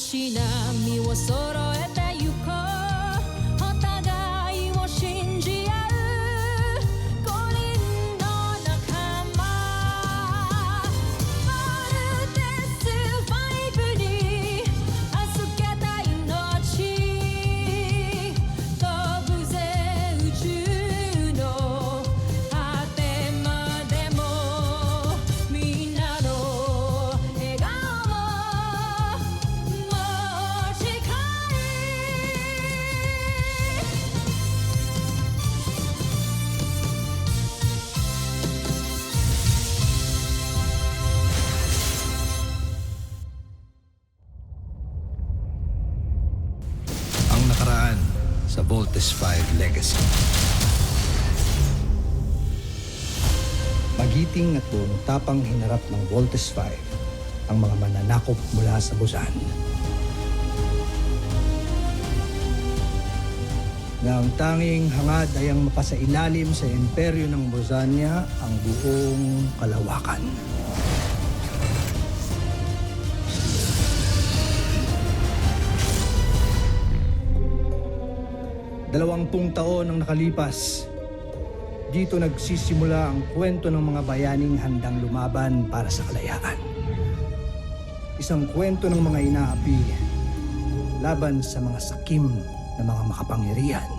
しな身を揃えてゆこうお互いを信じ合う五人の仲間まるでスファイブに預けた命飛ぶぜ宇宙の果てまでもみんなの笑顔ももう近いAng nakaraan sa Voltes 5 Legacy. Magiting at buong tapang hinarap ng Voltes 5 ang mga mananakop mula sa Busan. Na ang tanging hangad ay ang mapasailalim sa imperyo ng Bosanya ang buong kalawakan. Dalawampung taon ang nakalipas. Dito nagsisimula ang kwento ng mga bayaning handang lumaban para sa kalayaan. Isang kwento ng mga inaapi laban sa mga sakim na mga makapangyarihan.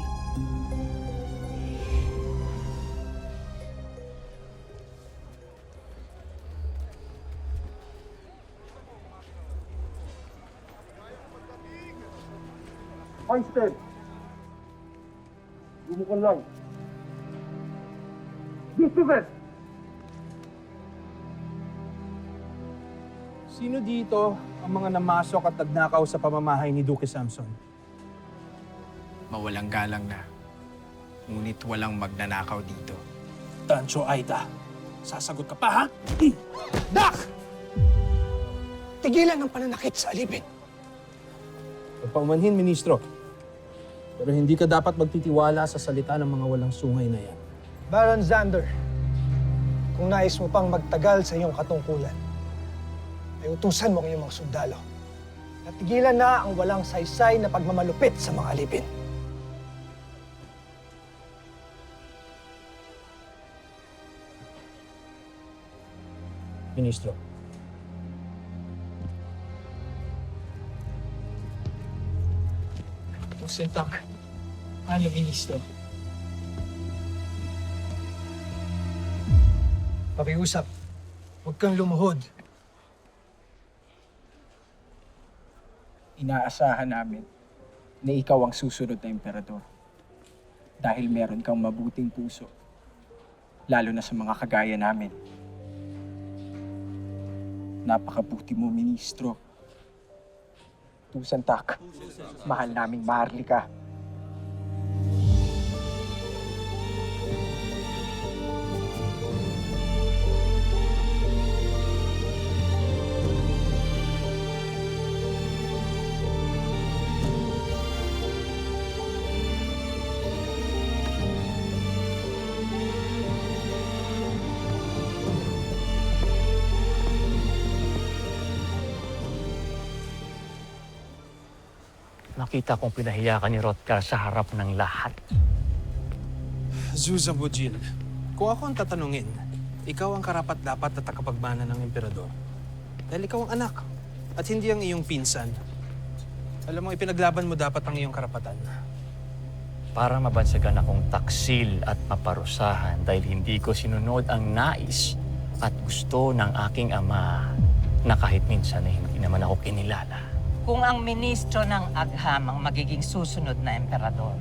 Einstein! Bumukan lang. Discipline! Sino dito ang mga namasok at nagnakaw sa pamamahay ni Duque Samson? Mawalang galang na. Ngunit walang magnanakaw dito. Tancho Aida, sasagot ka pa, ha? Dak! Tigilan ang pananakit sa alipin. Pagpaumanhin, Ministro. Pero hindi ka dapat magtitiwala sa salita ng mga walang sungay na yan. Baron Xander, kung nais mo pang magtagal sa iyong katungkulan, ay utusan mo ang iyong mga sundalo. Natigilan na ang walang saysay na pagmamalupit sa mga alipin. Ministro. Sentak, ano, Ministro? Pakiusap, huwag kang lumuhod. Inaasahan namin na ikaw ang susunod na emperador. Dahil meron kang mabuting puso. Lalo na sa mga kagaya namin. Napakabuti mo, Ministro. Tusantak, mahal naming Maharlika. Nakita kong pinahiya ka ni Hrothgar sa harap ng lahat. Zuzabujil, kung ako ang tatanungin, ikaw ang karapat-dapat at takapagmana ng emperador. Dahil ikaw ang anak at hindi ang iyong pinsan. Alam mo, ipinaglaban mo dapat ang iyong karapatan. Para mabansagan akong taksil at maparusahan dahil hindi ko sinunod ang nais at gusto ng aking ama na kahit minsan ay hindi naman ako kinilala. Kung ang ministro ng Agham ang magiging susunod na emperador,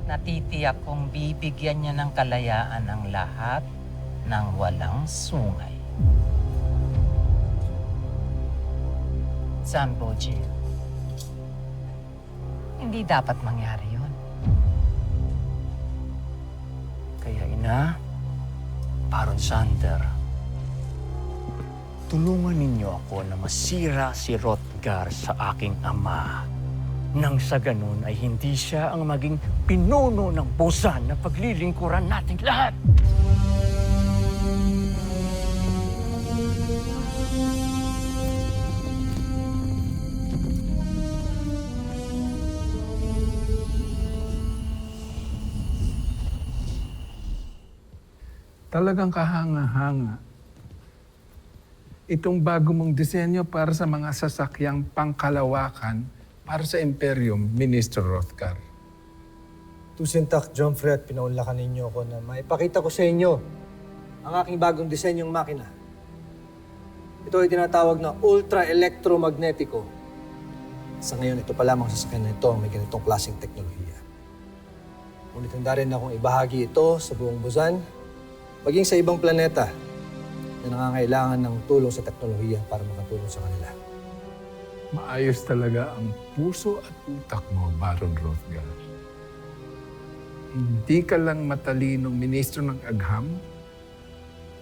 natitiyak kong bibigyan niya ng kalayaan ang lahat ng walang sungay. Zambojil, hindi dapat mangyari yun. Kaya ina, Baron Xander, tulungan ninyo ako na masira si Hrothgar sa aking ama. Nang sa ganun ay hindi siya ang maging pinuno ng Busan na paglilingkuran nating lahat. Talagang kahanga-hanga. Itong bago mong disenyo para sa mga sasakyang pangkalawakan para sa Imperium, Minister Rothgar. Tusintak, Jomfrey, at pinaunlakan ninyo ako na maipakita ko sa inyo ang aking bagong disenyong makina. Ito ay tinatawag na ultra-electromagnetico. Sa ngayon, ito pa lamang sasakyan na ito may ganitong klaseng teknolohiya. Ngunit handa rin akong ibahagi ito sa buong Busan, maging sa ibang planeta na nangangailangan ng tulong sa teknolohiya para makatulong sa kanila. Maayos talaga ang puso at utak mo, Baron Rothgar. Hindi ka lang matalinong ministro ng agham,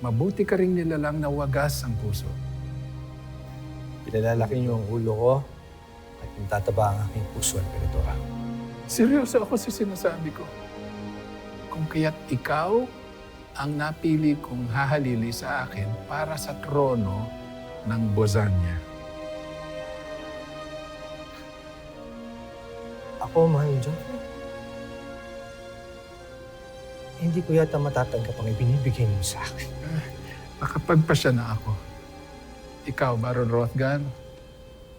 mabuti ka rin nilalang na wagas ang puso. Pinalalaki niyo ang ulo ko at natataba ang aking puso at Emperadora. Seryoso ako sa sinasabi ko. Kung kaya't ikaw ang napili kong hahalili sa akin para sa trono ng Bosanya. Ako, mahal mo, Jomfrey. Hindi ko yata matatanggap ang ibinibigay mo sa akin. Nakapagpasya na ako. Ikaw, Baron Rothgar,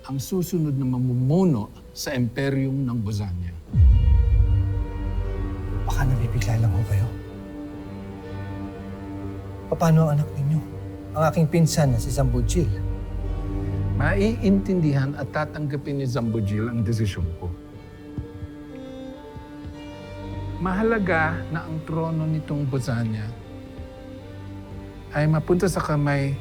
ang susunod na mamumuno sa Imperium ng Bosanya. Baka nabibigla lang ho kayo. Paano ang anak ninyo? Ang aking pinsan na si Zambujil. Maiintindihan at tatanggapin ni Zambujil ang desisyon ko. Mahalaga na ang trono nitong Bosanya ay mapunta sa kamay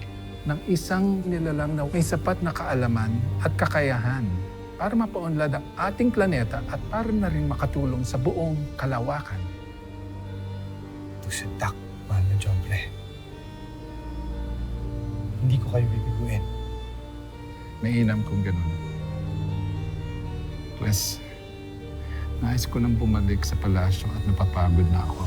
ng isang nilalang na may sapat na kaalaman at kakayahan para mapaunlad ang ating planeta at para na rin makatulong sa buong kalawakan. Tusintak, mahal na Jomfrey. Hindi ko kayo bibiguin. Mainam kung ganun. Pues, nais ko nang bumalik sa palasyo at napapagod na ako.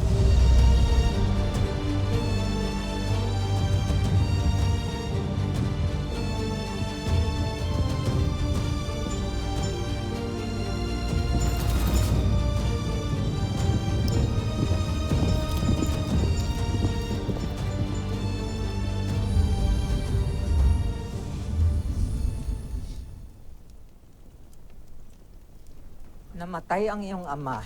Namatay ang iyong ama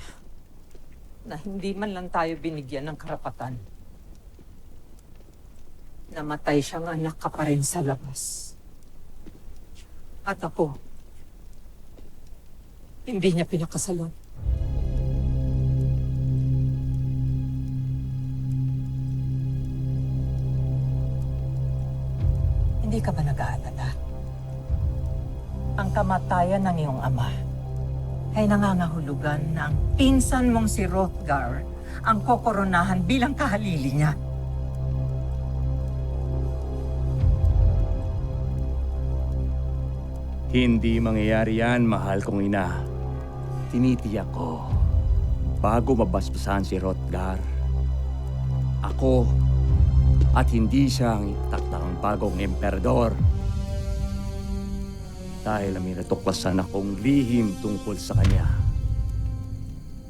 na hindi man lang tayo binigyan ng karapatan. Namatay siyang anak ka pa rin sa labas. At ako, hindi niya pinakasalan. Hindi ka ba nag-aalala? Ang kamatayan ng iyong ama ay nangangahulugan na ang pinsan mong si Rothgar ang kokoronahan bilang kahalili niya. Hindi mangyayari yan, mahal kong ina. Tinitiyak ko, bago mabasbasan si Rothgar, ako at hindi siya ang takdang bagong emperador. Dahil may natuklasan akong lihim tungkol sa kanya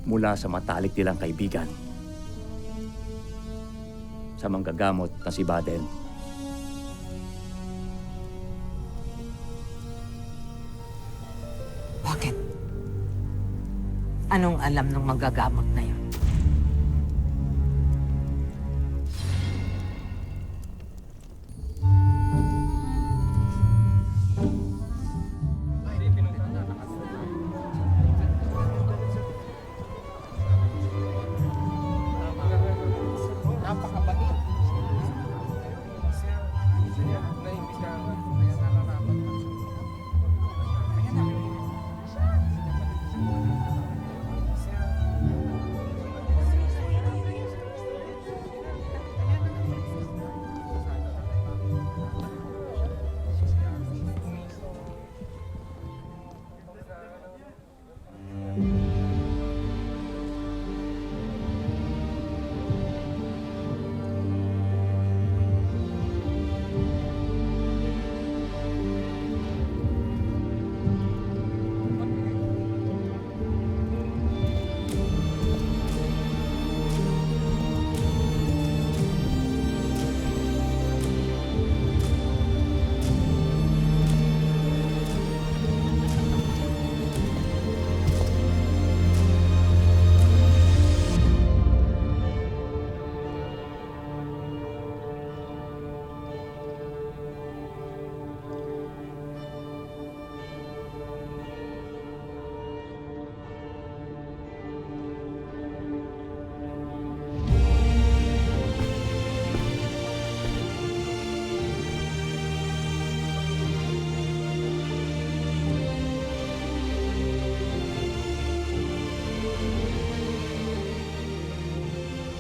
mula sa matalik nilang kaibigan, sa manggagamot na si Baden. Bakit? Anong alam ng manggagamot na yun?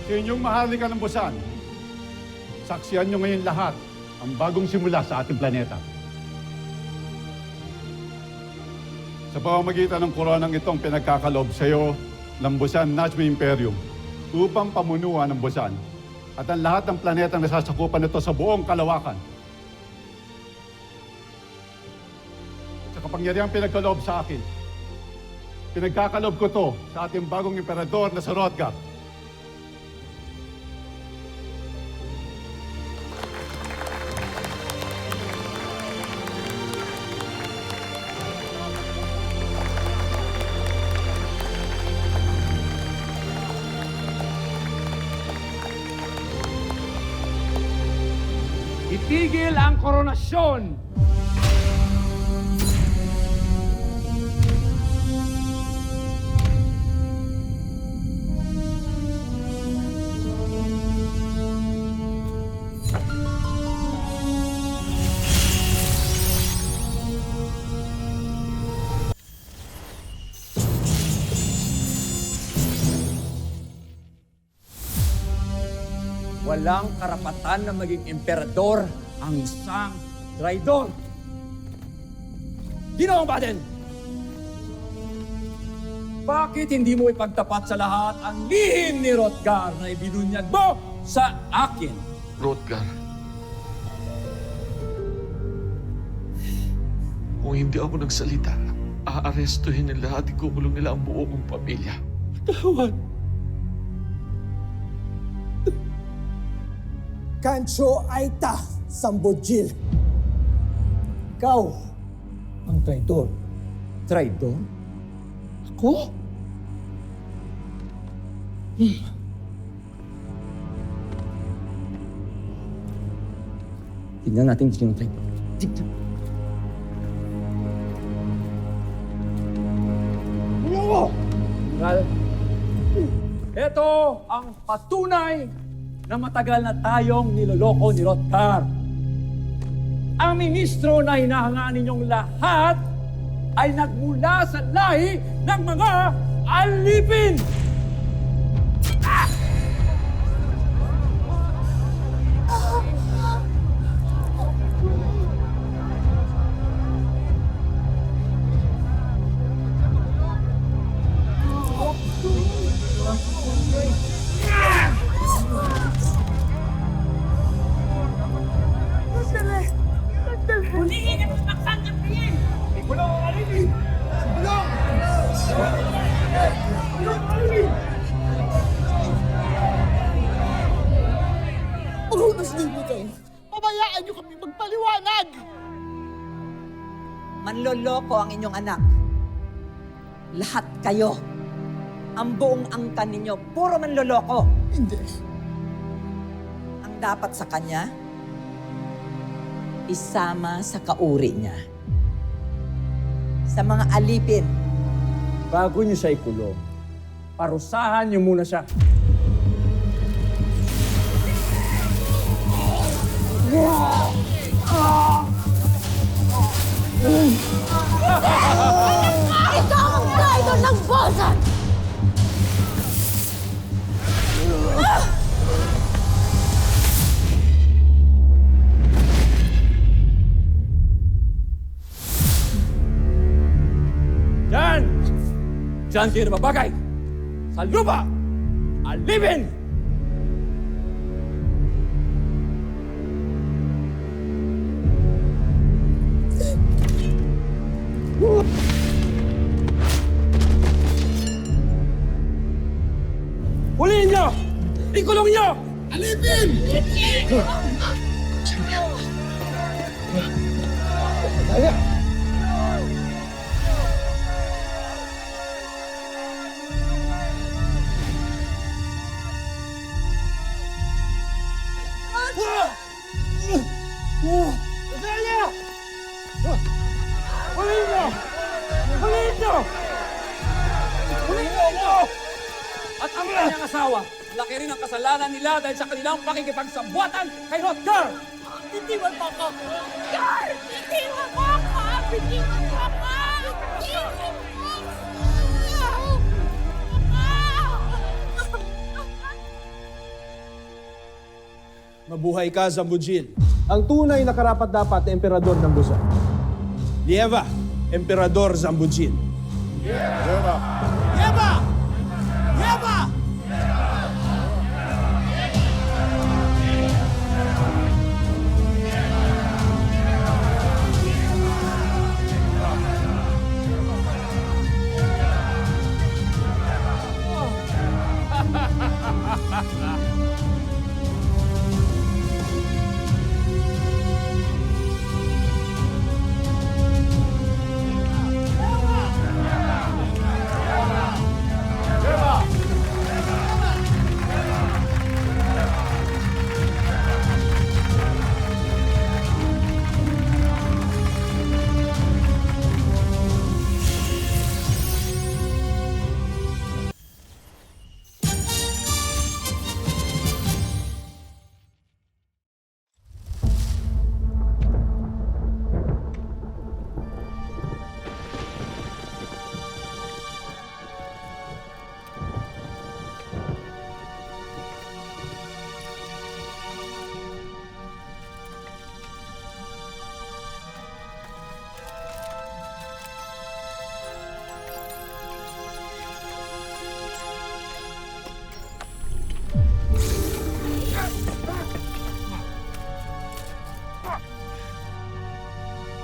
Sa inyong maharlika ng Busan, saksiyan nyo ngayon lahat ang bagong simula sa ating planeta. Sa pamamagitan ng koronang itong pinagkakalob sa iyo ng Busan Najmi Imperium upang pamunuan ng Busan at ang lahat ng planetang nasasakupan nito sa buong kalawakan. Sa kapangyarihang pinagkaloob sa akin, pinagkakalob ko to sa ating bagong emperador na si Hrothgar. Itigil ang koronasyon! Walang karapatan na maging emperador ang isang traidor. Ginoong Baden! Bakit hindi mo ipagtapat sa lahat ang lihim ni Hrothgar na ibinunyag mo sa akin? Hrothgar, kung hindi ako nagsalita, aarestuhin nila at ikukulong nila ang buo kong pamilya. Tawad. Kancho Aita Sambojil. Ikaw ang traidor. Traidor? Ako? Tignan natin yung traidor. Tignan. Well, ito ang patunay na matagal na tayong niloloko ni Hrothgar. Ang ministro na hinahangaan ninyong lahat ay nagmula sa lahi ng mga alipin! Pabayaan niyo kami magpaliwanag! Manloloko ang inyong anak. Lahat kayo. Ang buong angkan ninyo, puro manloloko. Hindi. Ang dapat sa kanya, isama sa kauri niya. Sa mga alipin. Bago niyo siya ikulong, parusahan niyo muna siya. Ikaw ang traidor ng Busan! Diyan! Diyan kayo nababagay! Sa lupa! Alipin! Huliin niyo! Ikulong niyo! Alipin! Huliin niyo! Huliin niyo! Huliin niyo! At ang kanyang asawa, laki rin ang kasalanan nila dahil sa kanilang pakikipagsabuatan kay Hrothgar! Bitiwan mo ako! Gar! Bitiwan mo ako! Bitiwan mo ako! Bitiwan mo ako! Mabuhay ka, Zambujil. Ang tunay na karapat-dapat na emperador ng Busan. Lieva, Emperador Zambujil. Diba? Yeba! Yeba!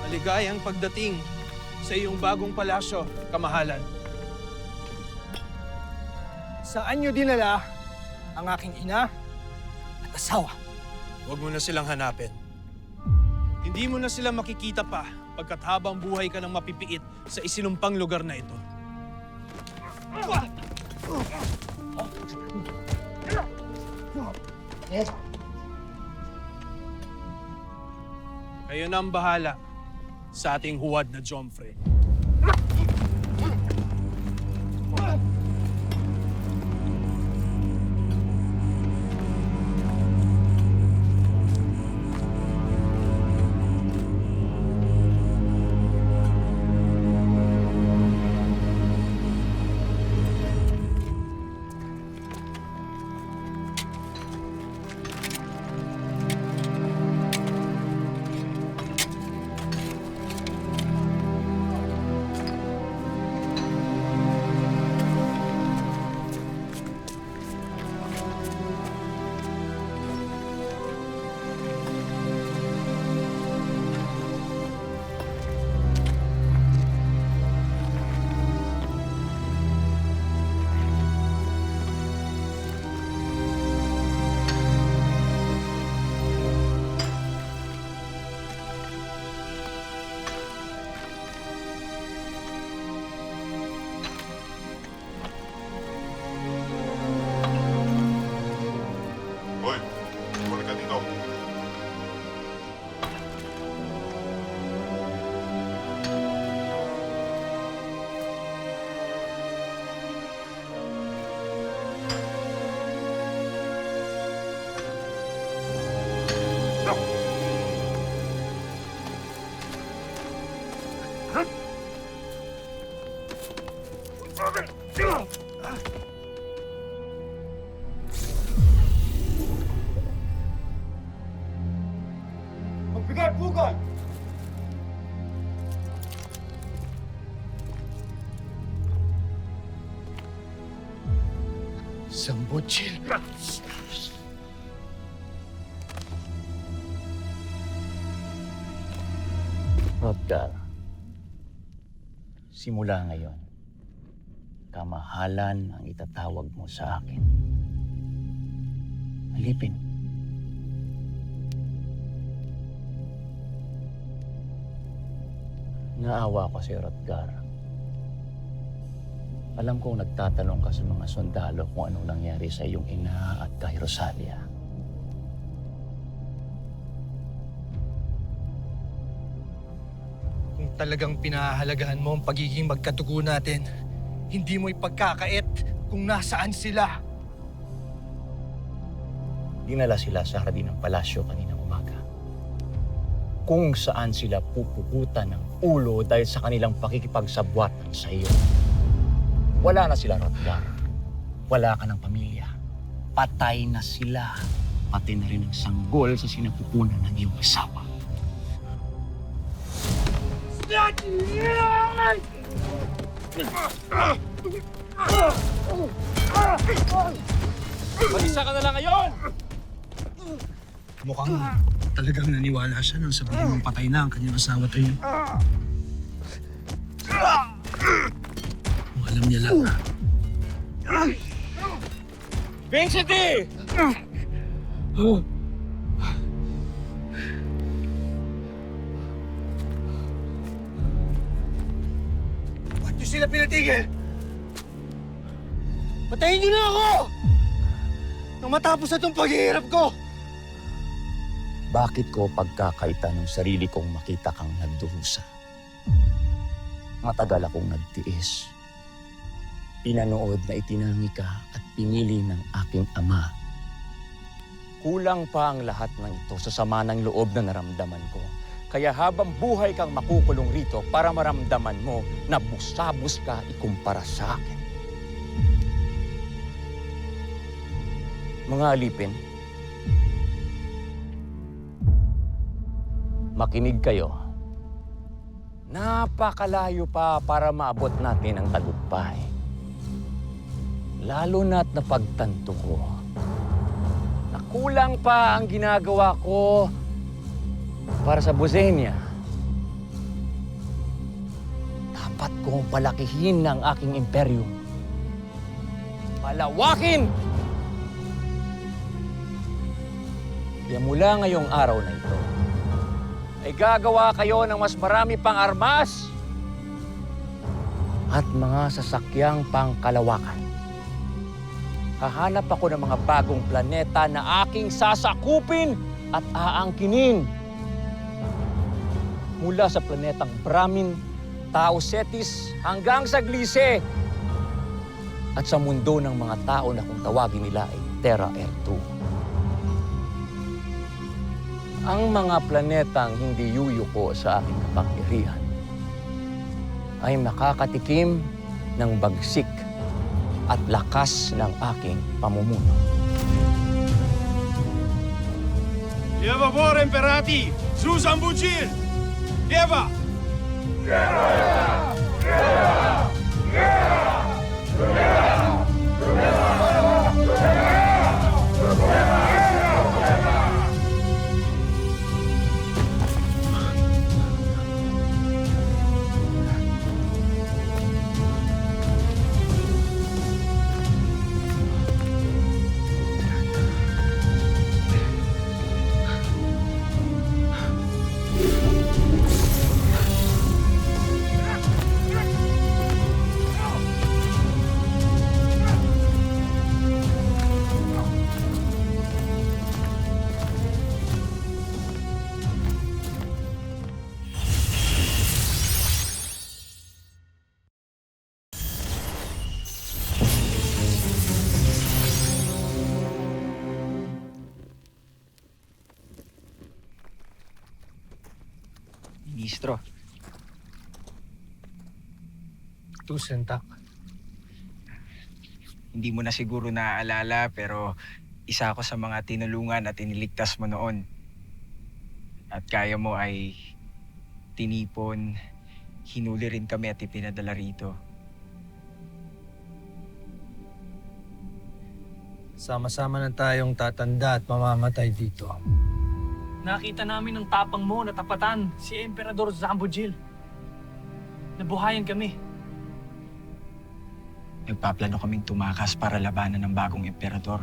Maligayang pagdating sa iyong bagong palasyo, kamahalan. Saan niyo dinala ang aking ina at asawa? Huwag mo na silang hanapin. Hindi mo na sila makikita pa pagkat habang buhay ka ng mapipiit sa isinumpang lugar na ito. Kayo na ang bahala sa ating huwad na Jomfre. Hoy, balik ka dito. Magbigay pugay! Zambujil. Hrothgar, simula ngayon, kamahalan ang itatawag mo sa akin. Alipin. Naawa ko si Hrothgar. Alam kong nagtatanong ka sa mga sundalo kung anong nangyari sa iyong ina at kay Rosalia. Kung talagang pinahahalagahan mo ang pagiging magkatugo natin, hindi mo ipagkakait kung nasaan sila. Dinala sila sa hardin ng palasyo kaninang umaga. Kung saan sila pupugutan ng ulo dahil sa kanilang pakikipagsabwatan sa iyo. Wala na sila, Hrothgar. Wala ka ng pamilya. Patay na sila. pati na rin ang sanggol sa sinapupunan ng iyong asawa. Mag-isa ka na lang ngayon! Mukhang talagang naniwala siya nang sabihin mong patay na ang kanyang asawa tayo. Kung alam niya lang. Vincent! Ba't niyo sila pinatigil? Patayin niyo na ako! Nang matapos na itong paghihirap ko! Bakit ko pagkakaita ng sarili kong makita kang nagdurusa? Matagal akong nagtiis. Pinanood na itinangi ka at pinili ng aking ama. Kulang pa ang lahat ng ito sa sama ng loob na naramdaman ko. Kaya habang buhay kang makukulong rito para maramdaman mo na busabos ka ikumpara sa akin. Mga alipin, makinig kayo. Napakalayo pa para maabot natin ang tagumpay. Lalo na't napagtanto ko na kulang pa ang ginagawa ko para sa Bosenia. Dapat kong palakihin ang aking imperyo. Palawakin! Kaya mula ngayong araw na ito, ay gagawa kayo ng mas marami pang armas at mga sasakyang pangkalawakan. Hahanap ako ng mga bagong planeta na aking sasakupin at aangkinin. Mula sa planetang Brahmin, Tao Cetis hanggang sa Gliese at sa mundo ng mga tao na kung tawagin nila ay Terra Ertu. Ang mga planetang hindi yuyuko sa aking kapangyarihan ay makakatikim ng bagsik at lakas ng aking pamumuno. Lieva vor imperati! Susan Bujil! Lieva! Ministro. Tusentak. Hindi mo na siguro naaalala pero isa ako sa mga tinulungan at iniligtas mo noon. At kaya mo ay tinipon, hinuli rin kami at ipinadala rito. Sama-sama na tayong tatanda at mamamatay dito. Nakita namin ang tapang mo na tapatan si Emperador Zambojil. Nabuhayan kami. Nagpaplano kaming tumakas para labanan ng bagong emperador.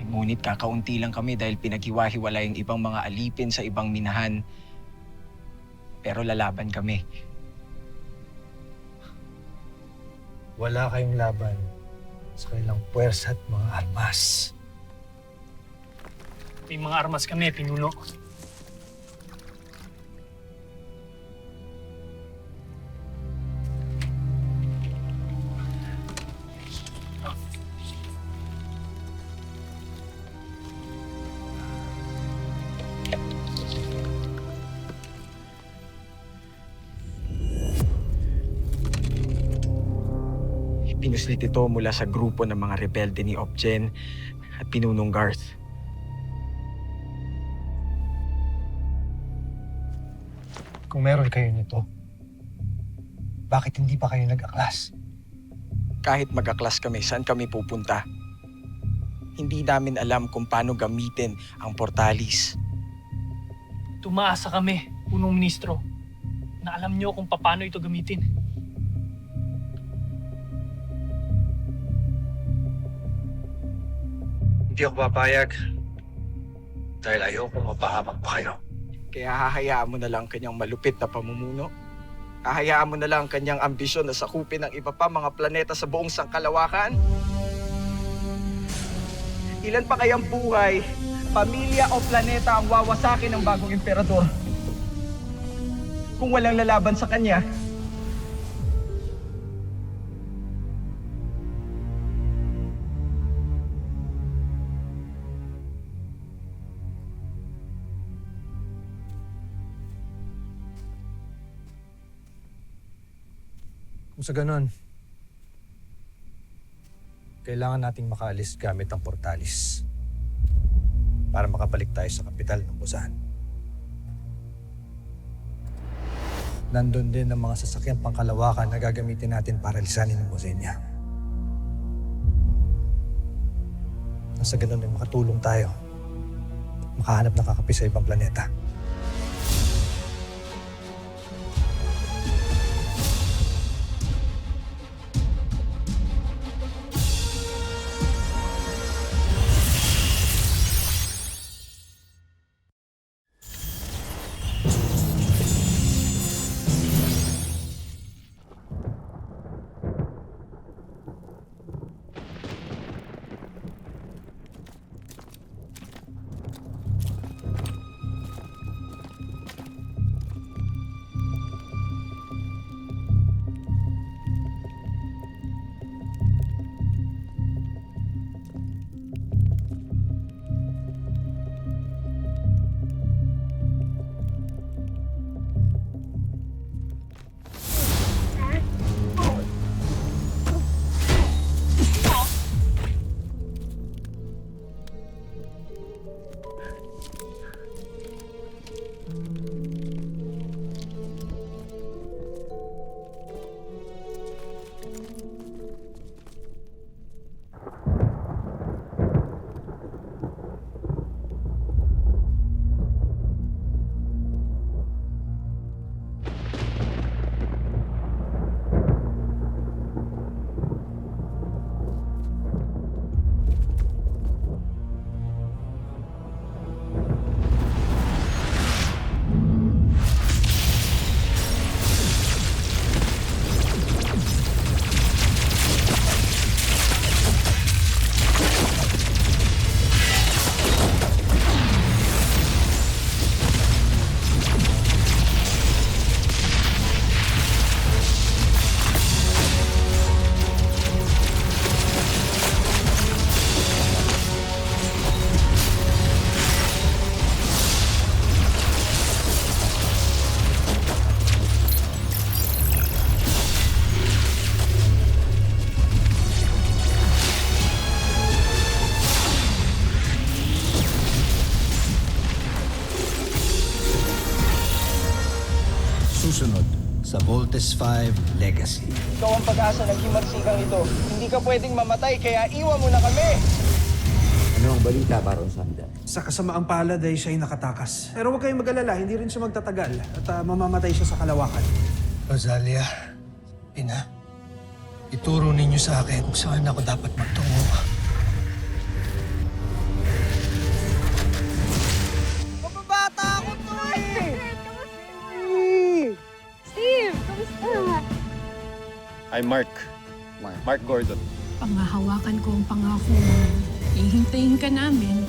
Ngunit kakaunti lang kami dahil pinaghiwa-hiwalay ang ibang mga alipin sa ibang minahan. Pero lalaban kami. Wala kayong laban sa kailang puwersa at mga armas. May mga armas kami, pinuno. Pinuslit ito mula sa grupo ng mga rebelde ni Opgen at pinunong Garth. Kung meron kayo nito, bakit hindi pa kayo nag-aklas? Kahit mag-aklas kami, saan kami pupunta? Hindi namin alam kung paano gamitin ang portalis. Tumaasa kami, punong ministro, na alam niyo kung paano ito gamitin. Hindi ako papayag dahil ayoko mapahamak pa kayo. Kaya hahayaan mo na lang kanyang malupit na pamumuno. Hahayaan mo na lang kanyang ambisyon na sakupin ng iba pa mga planeta sa buong sangkalawakan. Ilan pa kayang buhay, pamilya o planeta ang wawasakin ng bagong emperador? Kung walang lalaban sa kanya, Kung sa ganon, kailangan nating makaalis gamit ang portalis para makabalik tayo sa kapital ng Busan. Nandun din ang mga sasakyang pangkalawakan na gagamitin natin para lisanin ang Bosenya. Nasa ganon ay makatulong tayo at makahanap ng kakapi sa ibang planeta. Susunod sa Voltes 5 Legacy. Ikaw ang pag-asa ng himagsikang ito. Hindi ka pwedeng mamatay, kaya iwan mo na kami! Ano ang balita, Baron Samdan? Sa kasamaang palad ay siya'y nakatakas. Pero huwag kayong mag-alala, hindi rin siya magtatagal at mamamatay siya sa kalawakan. Rosalia, Ina, ituro ninyo sa akin kung saan ako dapat magtungo. Mababata ako to eh! Steve, kamusta? I'm Mark. Mark Gordon. Pangahawakan ko ang pangako mo. Ihintayin ka namin.